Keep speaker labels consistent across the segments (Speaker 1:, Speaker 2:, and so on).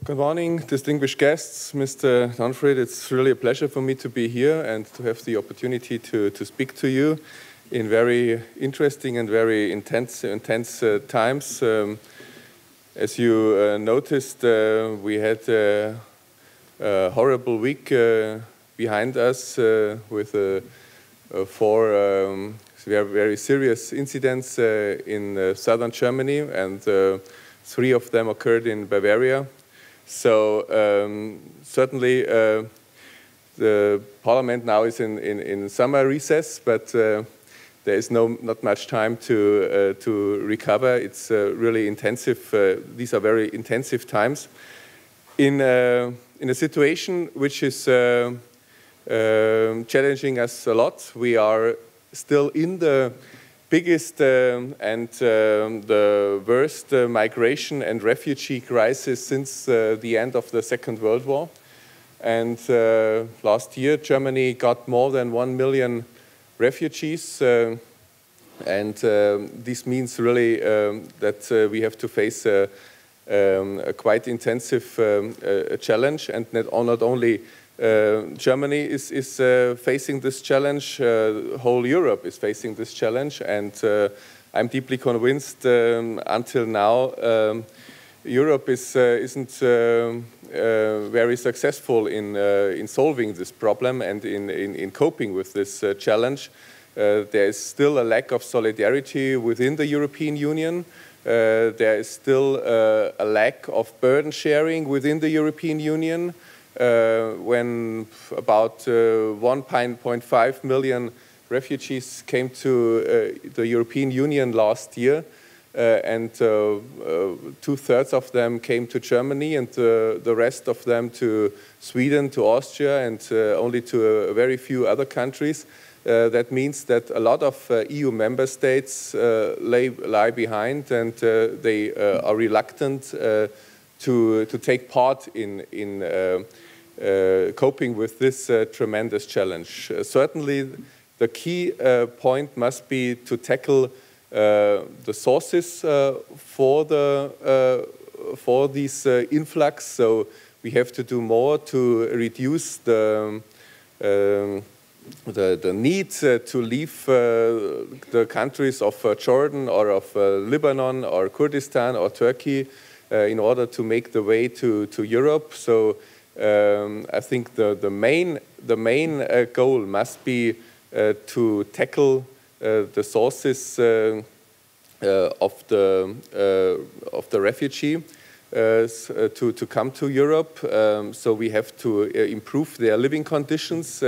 Speaker 1: Good morning, distinguished guests, Mr. Donfrid. It's really a pleasure for me to be here and to have the opportunity to speak to you in very interesting and very intense times. As you noticed, we had a horrible week behind us with four very serious incidents in southern Germany, and 3 of them occurred in Bavaria. So certainly the parliament now is in summer recess, but there is not much time to recover. It's really intensive. These are very intensive times in a situation which is challenging us a lot. We are still in the biggest and the worst migration and refugee crisis since the end of the Second World War. And last year, Germany got more than 1 million refugees. And this means really that we have to face a quite intensive challenge. And not only Germany is facing this challenge, whole Europe is facing this challenge, and I'm deeply convinced until now Europe isn't very successful in solving this problem and in coping with this challenge. There is still a lack of solidarity within the European Union. There is still a lack of burden sharing within the European Union. When about 1.5 million refugees came to the European Union last year, and 2/3 of them came to Germany, and the rest of them to Sweden, to Austria, and only to a very few other countries. That means that a lot of EU member states lie behind, and they are reluctant to take part in coping with this tremendous challenge. Certainly, the key point must be to tackle the sources for this influx. So we have to do more to reduce the need to leave the countries of Jordan or of Lebanon or Kurdistan or Turkey in order to make the way to Europe. So I think the main goal must be to tackle the sources of the refugee to come to Europe. So we have to improve their living conditions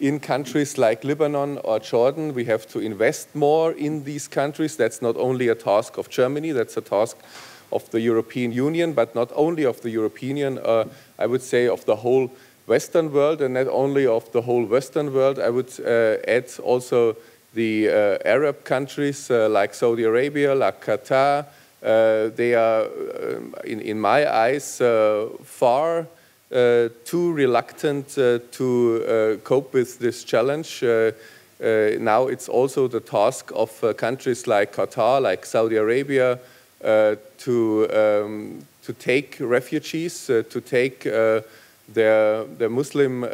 Speaker 1: in countries like Lebanon or Jordan. We have to invest more in these countries. That's not only a task of Germany, that's a task of the European Union, but not only of the European Union, I would say of the whole Western world, and not only of the whole Western world. I would add also the Arab countries like Saudi Arabia, like Qatar. They are, in my eyes, far too reluctant to cope with this challenge. Now it's also the task of countries like Qatar, like Saudi Arabia, to take refugees, to take their Muslim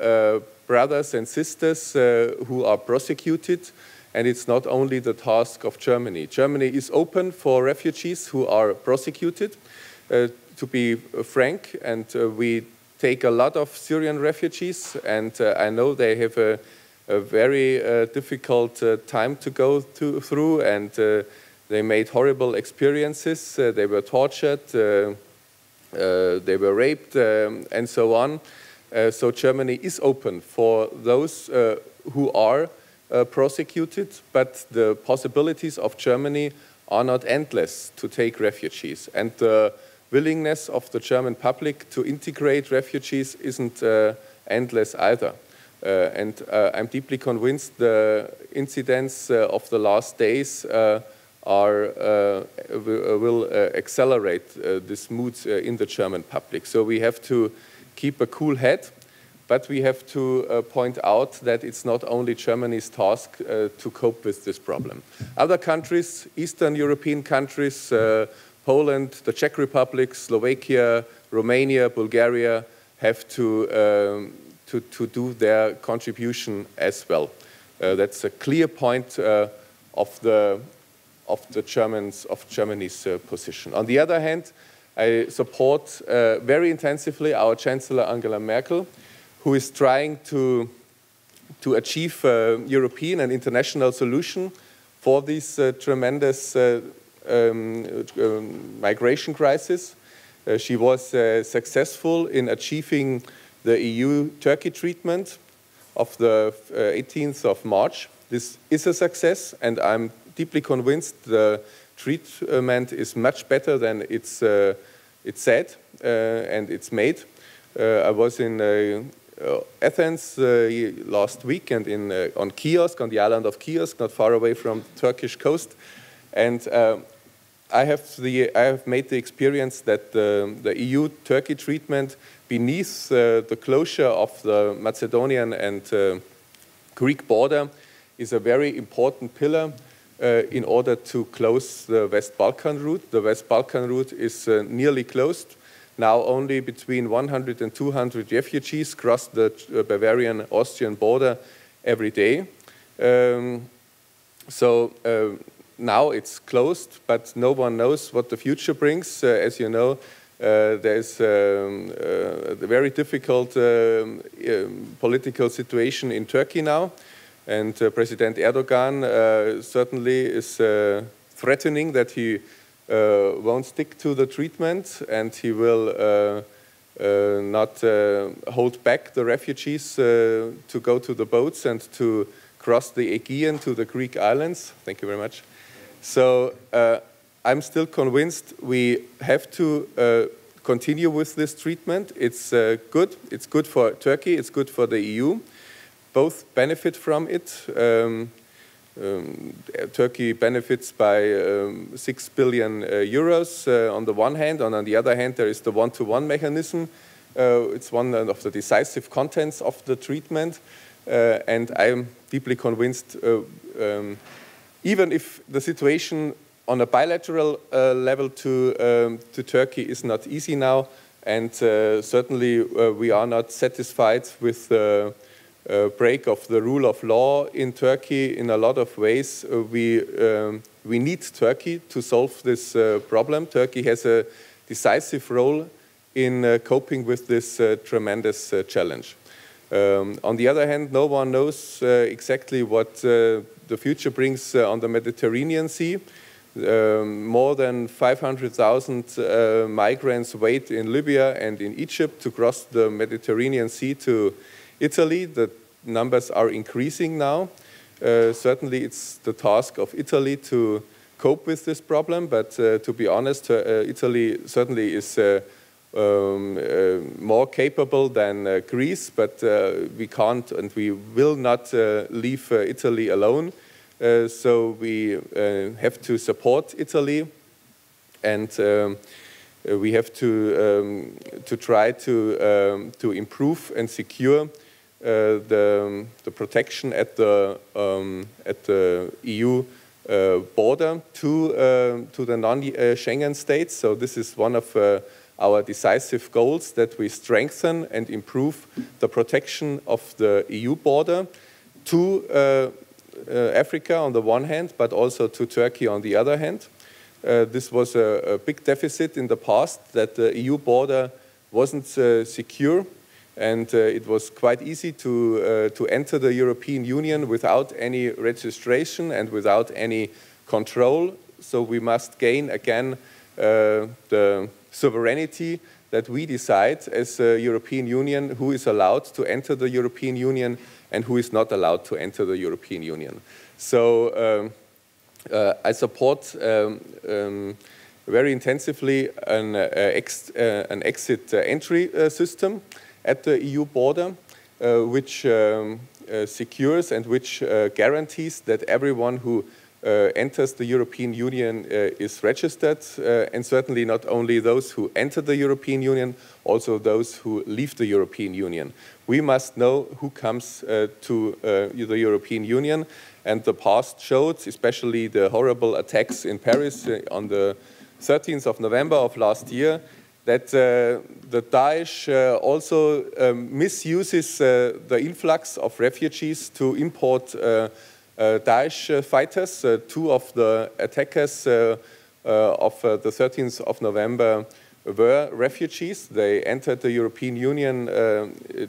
Speaker 1: brothers and sisters who are persecuted. And it's not only the task of Germany. Germany is open for refugees who are persecuted, to be frank, and we take a lot of Syrian refugees, and I know they have a very difficult time to go through, and they made horrible experiences. They were tortured, they were raped, and so on. So Germany is open for those who are prosecuted, but the possibilities of Germany are not endless to take refugees. And the willingness of the German public to integrate refugees isn't endless either. And I'm deeply convinced the incidents of the last days will accelerate this mood in the German public. So we have to keep a cool head, but we have to point out that it's not only Germany's task to cope with this problem. Other countries, Eastern European countries, Poland, the Czech Republic, Slovakia, Romania, Bulgaria have to do their contribution as well. That's a clear point of Germany's position. On the other hand, I support very intensively our Chancellor Angela Merkel, who is trying to achieve a European and international solution for this tremendous migration crisis. She was successful in achieving the EU-Turkey treatment of the 18th of March. This is a success, and I'm deeply convinced the treatment is much better than it's said and it's made. I was in Athens last week and on Kiosk, on the island of Kiosk, not far away from the Turkish coast, and I have made the experience that the EU-Turkey treatment beneath the closure of the Macedonian and Greek border is a very important pillar in order to close the West Balkan route. The West Balkan route is nearly closed. Now only between 100 and 200 refugees cross the Bavarian-Austrian border every day. Now it's closed, but no one knows what the future brings. As you know, there's a very difficult political situation in Turkey now, and President Erdogan certainly is threatening that he won't stick to the treatment, and he will not hold back the refugees to go to the boats and to cross the Aegean to the Greek islands. Thank you very much. So I'm still convinced we have to continue with this treatment. It's good. It's good for Turkey. It's good for the EU. Both benefit from it. Turkey benefits by 6 billion euros on the one hand, and on the other hand there is the one-to-one mechanism. It's one of the decisive contents of the treatment, and I'm deeply convinced even if the situation on a bilateral level to Turkey is not easy now, and certainly we are not satisfied with the break of the rule of law in Turkey in a lot of ways. We need Turkey to solve this problem. Turkey has a decisive role in coping with this tremendous challenge. On the other hand, no one knows exactly what the future brings on the Mediterranean Sea. More than 500,000 migrants wait in Libya and in Egypt to cross the Mediterranean Sea to Italy. The numbers are increasing now. Certainly it's the task of Italy to cope with this problem, but to be honest, Italy certainly is more capable than Greece, but we can't and we will not leave Italy alone. So we have to support Italy, and we have to try to improve and secure the protection at the EU border to the non-Schengen states. So this is one of our decisive goals, that we strengthen and improve the protection of the EU border to Africa on the one hand, but also to Turkey on the other hand. This was a big deficit in the past, that the EU border wasn't secure, and it was quite easy to enter the European Union without any registration and without any control. So we must gain again the sovereignty that we decide as a European Union who is allowed to enter the European Union and who is not allowed to enter the European Union. So I support very intensively an exit-entry system at the EU border, which secures and which guarantees that everyone who enters the European Union is registered, and certainly not only those who enter the European Union, also those who leave the European Union. We must know who comes to the European Union, and the past showed, especially the horrible attacks in Paris on the 13th of November of last year, that the Daesh also misuses the influx of refugees to import Daesh fighters. Two of the attackers of the 13th of November were refugees. They entered the European Union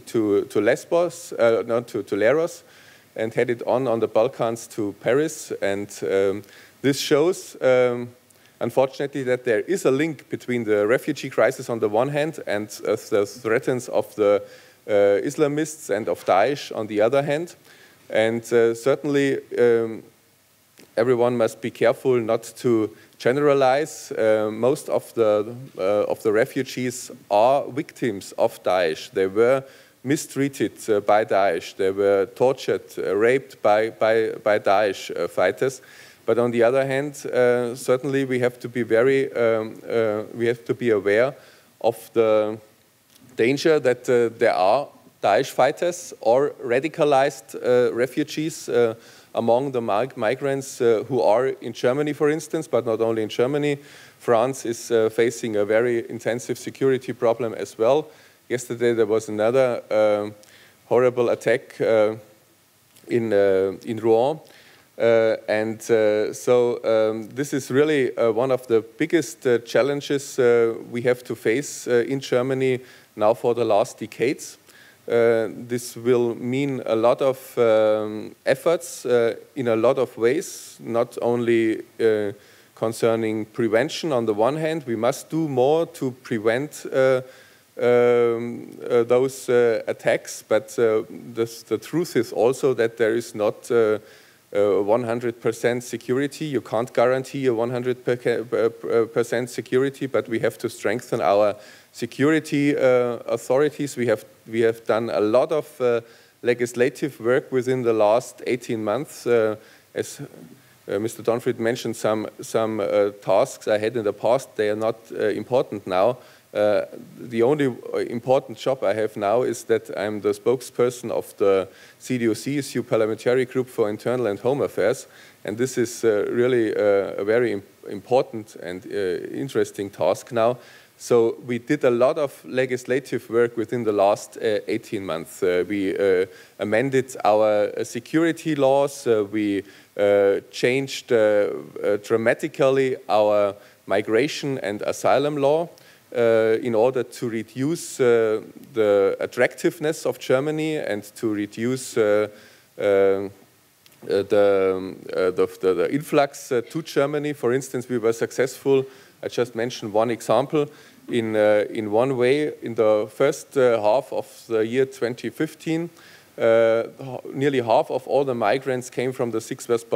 Speaker 1: to Lesbos, to Leros, and headed on the Balkans to Paris. And this shows, unfortunately, that there is a link between the refugee crisis on the one hand and the threats of the Islamists and of Daesh on the other hand. And certainly everyone must be careful not to generalize. Most of the refugees are victims of Daesh. They were mistreated by Daesh. They were tortured, raped by Daesh fighters. But on the other hand, certainly we have to be aware of the danger that there are Daesh fighters or radicalized refugees among the migrants who are in Germany, for instance, but not only in Germany. France is facing a very intensive security problem as well. Yesterday there was another horrible attack in Rouen. This is really one of the biggest challenges we have to face in Germany now for the last decades. This will mean a lot of efforts in a lot of ways, not only concerning prevention on the one hand. We must do more to prevent those attacks, but the truth is also that there is not 100% security. You can't guarantee a 100% security, but we have to strengthen our security authorities. We have done a lot of legislative work within the last 18 months. As Mr. Donfried mentioned, some tasks I had in the past, they are not important now. The only important job I have now is that I'm the spokesperson of the CDU-CSU Parliamentary Group for Internal and Home Affairs, and this is really a very important and interesting task now. So we did a lot of legislative work within the last 18 months. We amended our security laws. We changed dramatically our migration and asylum law in order to reduce the attractiveness of Germany and to reduce the influx to Germany. For instance, we were successful. I just mentioned one example. In one way, in the first half of the year 2015, nearly half of all the migrants came from the 6 West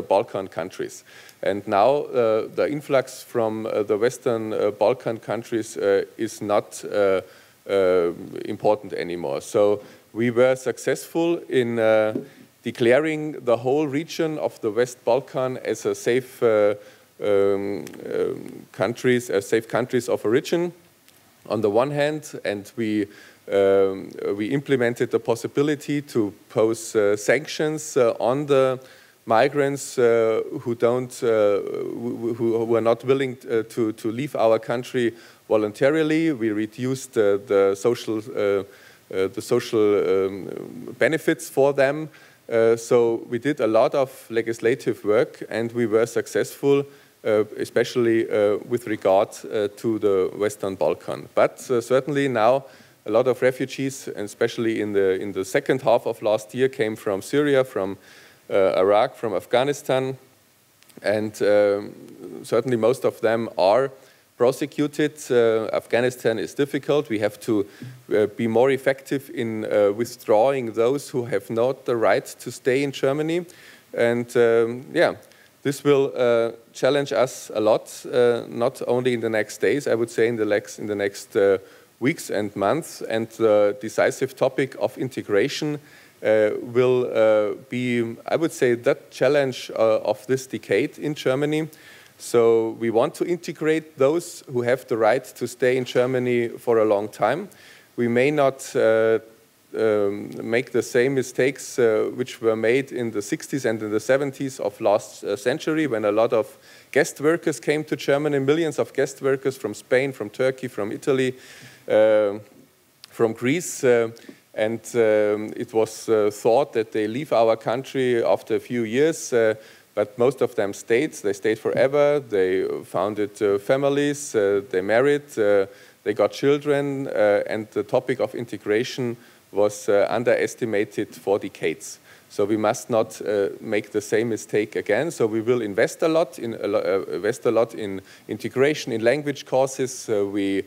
Speaker 1: Balkan countries. And now the influx from the Western Balkan countries is not important anymore. So we were successful in declaring the whole region of the West Balkan as a safe countries of origin on the one hand, and we implemented the possibility to pose sanctions on the migrants who are not willing to leave our country voluntarily. We reduced the social benefits for them. So we did a lot of legislative work, and we were successful, especially with regard to the Western Balkan. But certainly now a lot of refugees, and especially in the second half of last year, came from Syria, from Iraq, from Afghanistan, and certainly most of them are prosecuted. Afghanistan is difficult. We have to be more effective in withdrawing those who have not the right to stay in Germany. And yeah, this will challenge us a lot, not only in the next days, I would say in the next weeks and months. And the decisive topic of integration will be, I would say, that challenge of this decade in Germany. So we want to integrate those who have the right to stay in Germany for a long time. We may not make the same mistakes which were made in the 60s and in the 70s of last century, when a lot of guest workers came to Germany, millions of guest workers from Spain, from Turkey, from Italy, from Greece, and it was thought that they leave our country after a few years, but most of them stayed. They stayed forever. They founded families, they married, they got children, and the topic of integration was underestimated for decades. So we must not make the same mistake again. So we will invest a lot in integration, in language courses. We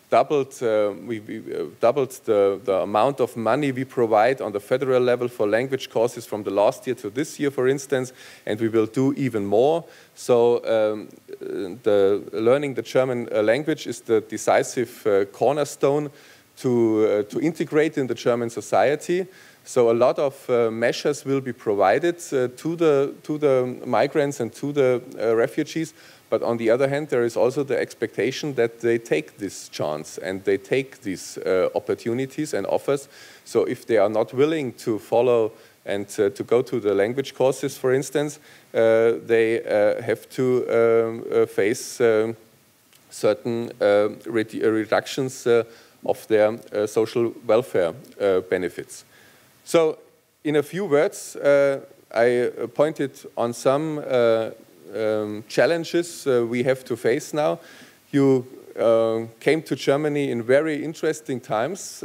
Speaker 1: doubled the amount of money we provide on the federal level for language courses from the last year to this year, for instance, and we will do even more. So learning the German language is the decisive cornerstone to integrate in the German society. So a lot of measures will be provided to the migrants and to the refugees. But on the other hand, there is also the expectation that they take this chance and they take these opportunities and offers. So if they are not willing to follow and to go to the language courses, for instance, they have to face certain reductions of their social welfare benefits. So in a few words, I pointed on some challenges we have to face now. You came to Germany in very interesting times.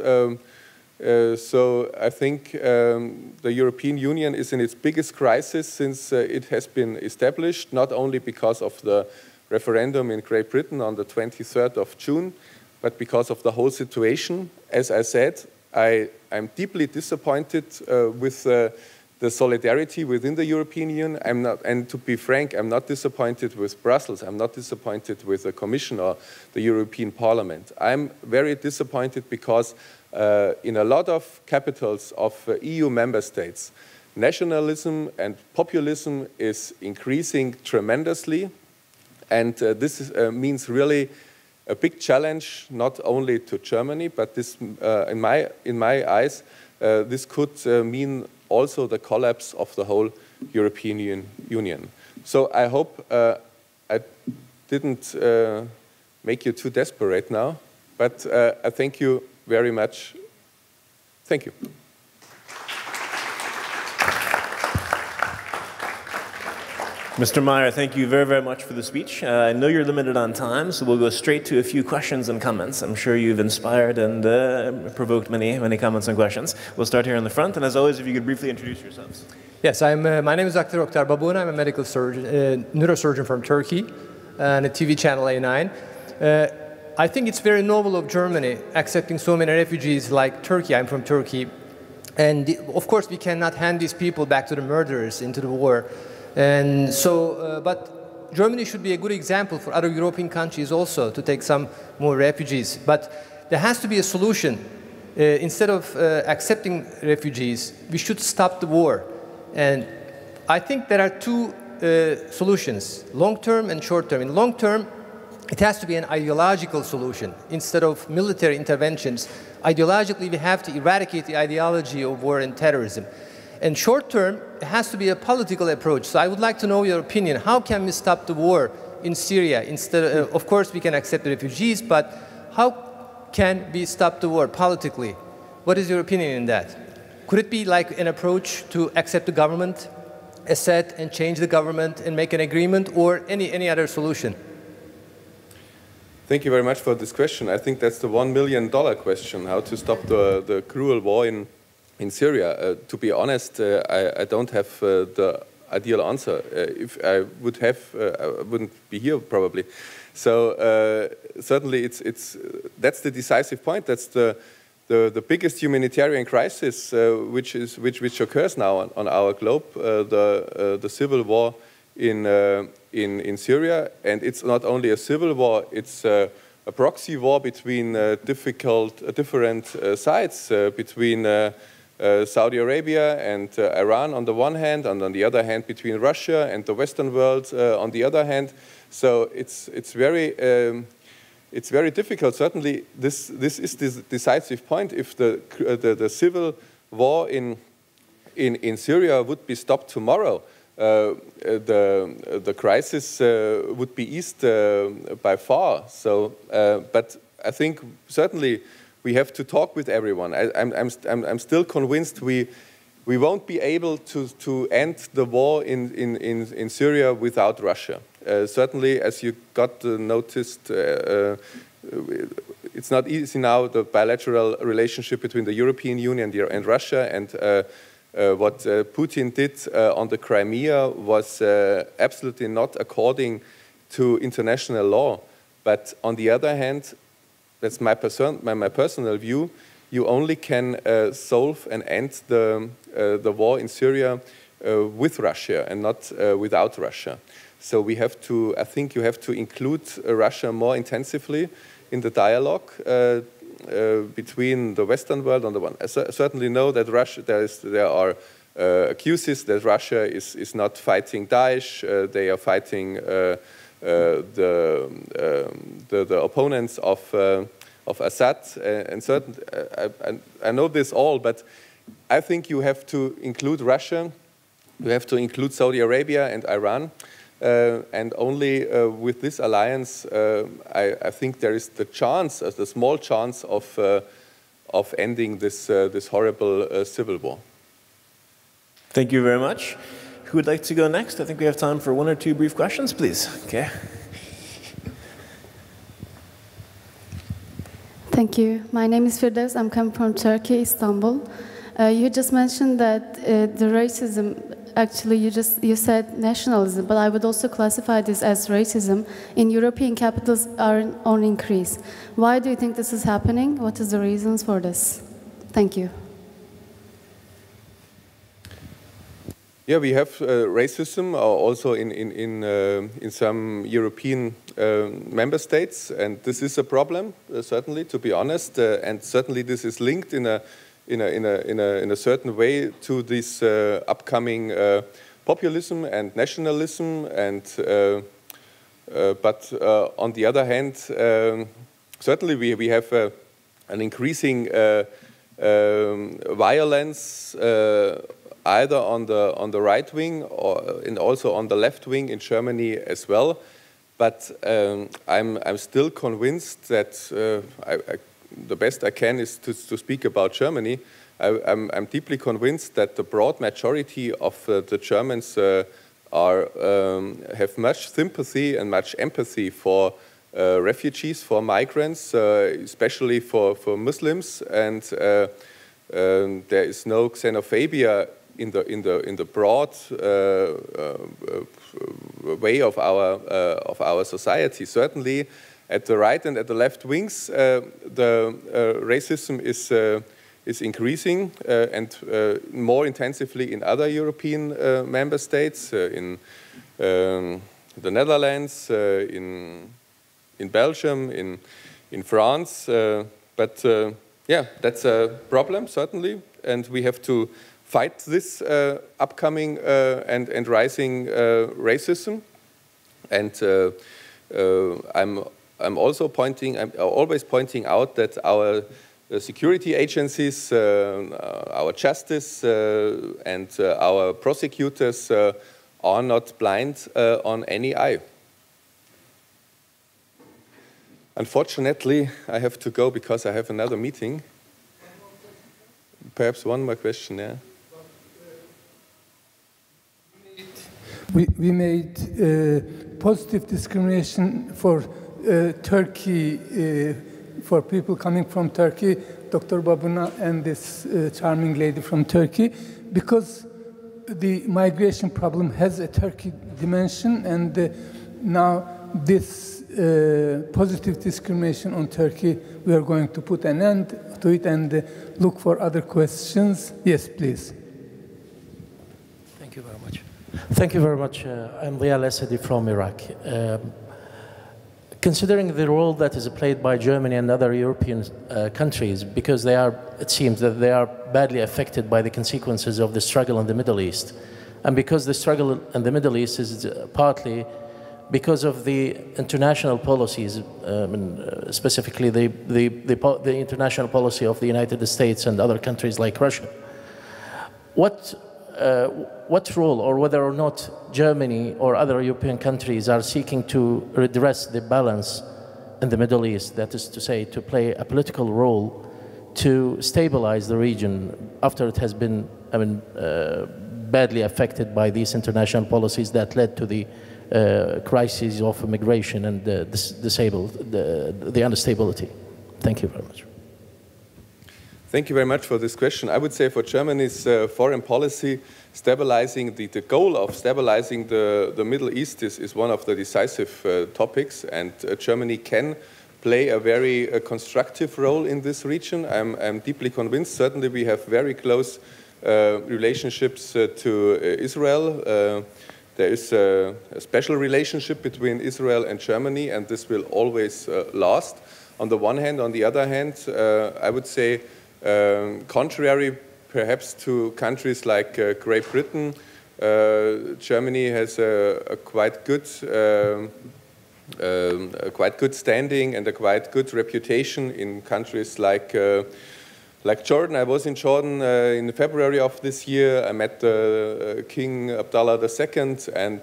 Speaker 1: So I think the European Union is in its biggest crisis since it has been established, not only because of the referendum in Great Britain on the 23rd of June, but because of the whole situation. As I said, I'm deeply disappointed with the solidarity within the European Union. And to be frank, I'm not disappointed with Brussels. I'm not disappointed with the Commission or the European Parliament. I'm very disappointed because in a lot of capitals of EU member states, nationalism and populism is increasing tremendously. And this means really a big challenge, not only to Germany, but this, in my eyes, this could mean also the collapse of the whole European Union. So I hope I didn't make you too desperate now, but I thank you very much. Thank you.
Speaker 2: Mr. Meyer, thank you very, very much for the speech. I know you're limited on time, so we'll go straight to a few questions and comments. I'm sure you've inspired and provoked many comments and questions. We'll start here in the front, and as always, if you could briefly introduce yourselves.
Speaker 3: Yes, my name is Dr. Oktar Babun. I'm a medical surgeon, neurosurgeon from Turkey, and a TV channel A9. I think it's very noble of Germany accepting so many refugees like Turkey. I'm from Turkey. And of course, we cannot hand these people back to the murderers into the war. And so, but Germany should be a good example for other European countries also to take some more refugees. But there has to be a solution. Instead of accepting refugees, we should stop the war. And I think there are two solutions, long-term and short-term. In long-term, it has to be an ideological solution. Instead of military interventions, ideologically we have to eradicate the ideology of war and terrorism. And short-term, it has to be a political approach. So I would like to know your opinion. How can we stop the war in Syria? Instead of course, we can accept the refugees, but how can we stop the war politically? What is your opinion in that? Could it be like an approach to accept the government, Assad, and change the government and make an agreement, or any other solution?
Speaker 1: Thank you very much for this question. I think that's the $1 million question, how to stop the cruel war in Syria. To be honest, I don't have the ideal answer. If I would have, I wouldn't be here probably. So certainly that's the decisive point. That's the biggest humanitarian crisis which occurs now on our globe, the civil war in Syria. And it's not only a civil war, it's a proxy war between different sides, between Saudi Arabia and Iran on the one hand, and on the other hand between Russia and the Western world on the other hand. So it's very it's very difficult. Certainly, this is the decisive point. If the civil war in Syria would be stopped tomorrow, the crisis would be eased by far. So, but I think certainly we have to talk with everyone. I'm still convinced we won't be able to end the war in Syria without Russia. Certainly, as you got noticed, it's not easy now, the bilateral relationship between the European Union and Russia, and what Putin did on the Crimea was absolutely not according to international law. But on the other hand, that's my personal view, you only can solve and end the war in Syria with Russia and not without Russia. So we have to, I think you have to include Russia more intensively in the dialogue between the Western world on the one. I certainly know that Russia, there are accuses that Russia is not fighting Daesh, they are fighting the opponents of Assad, and I know this all, but I think you have to include Russia, you have to include Saudi Arabia and Iran, and only with this alliance, I think there is the chance, the small chance of ending this horrible civil war.
Speaker 2: Thank you very much. Who would like to go next? I think we have time for 1 or 2 brief questions, please. Okay.
Speaker 4: Thank you. My name is Firdevs. I'm coming from Turkey, Istanbul. You just mentioned that the racism, actually you said nationalism, but I would also classify this as racism in European capitals are on increase. Why do you think this is happening? What is the reasons for this? Thank you.
Speaker 1: Yeah, we have racism also in some European member states, and this is a problem, certainly, to be honest, and certainly this is linked in a certain way to this upcoming populism and nationalism, and but on the other hand, certainly we have an increasing violence either on the right wing and also on the left wing in Germany as well. But I'm still convinced that the best I can is to speak about Germany. I'm deeply convinced that the broad majority of the Germans have much sympathy and much empathy for refugees, for migrants, especially for Muslims, and there is no xenophobia in the broad way of our society. Certainly, at the right and at the left wings, the racism is increasing and more intensively in other European member states, in the Netherlands, in Belgium, in France. But yeah, that's a problem certainly, and we have to fight this upcoming and rising racism. And I'm also always pointing out that our security agencies, our justice, and our prosecutors are not blind on any eye. Unfortunately, I have to go because I have another meeting. Perhaps one more question, yeah.
Speaker 5: We made positive discrimination for Turkey, for people coming from Turkey, Dr. Babuna and this charming lady from Turkey, because the migration problem has a Turkey dimension, and now this positive discrimination on Turkey, we are going to put an end to it and look for other questions. Yes, please.
Speaker 6: Thank you very much. Thank you very much. I'm Riyal Asadi from Iraq. Considering the role that is played by Germany and other European countries, because it seems that they are badly affected by the consequences of the struggle in the Middle East, and because the struggle in the Middle East is partly because of the international policies, specifically the international policy of the United States and other countries like Russia. What role, or whether or not Germany or other European countries are seeking to redress the balance in the Middle East, that is to say, to play a political role to stabilize the region after it has been, badly affected by these international policies that led to the crises of immigration and the instability? Thank you very much.
Speaker 1: Thank you very much for this question. I would say for Germany's foreign policy, stabilizing the goal of stabilizing the Middle East is one of the decisive topics, and Germany can play a very constructive role in this region. I'm deeply convinced. Certainly, we have very close relationships to Israel. There is a special relationship between Israel and Germany, and this will always last. On the one hand, on the other hand, I would say, contrary perhaps to countries like Great Britain, Germany has a quite good standing and a quite good reputation in countries like Jordan. I was in Jordan in February of this year. I met King Abdullah II, and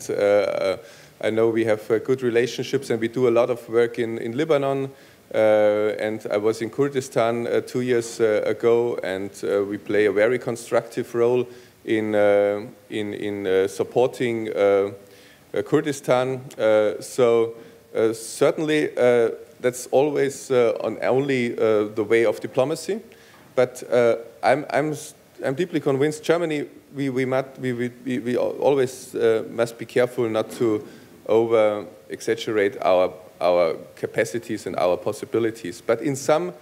Speaker 1: I know we have good relationships, and we do a lot of work in Lebanon. And I was in Kurdistan 2 years ago, and we play a very constructive role in supporting Kurdistan. So certainly that's always only the way of diplomacy. But I'm deeply convinced Germany, we always must be careful not to over-exaggerate our capacities and our possibilities. But in some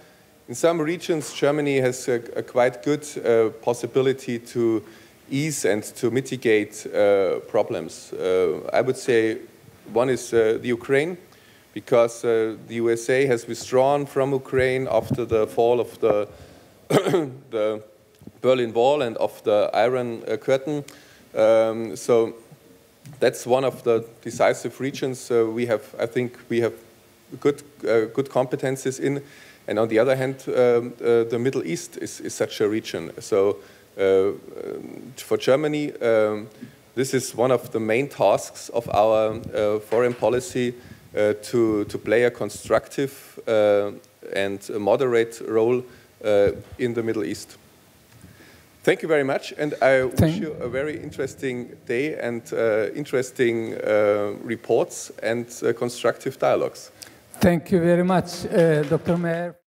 Speaker 1: regions, Germany has a quite good possibility to ease and to mitigate problems. I would say one is the Ukraine, because the USA has withdrawn from Ukraine after the fall of the Berlin Wall and of the Iron Curtain. So that's one of the decisive regions I think we have good competences in. And on the other hand, the Middle East is such a region. So for Germany, this is one of the main tasks of our foreign policy, to play a constructive and a moderate role in the Middle East. Thank you very much, and I wish you a very interesting day and interesting reports and constructive dialogues.
Speaker 5: Thank you very much, Dr. Mayer.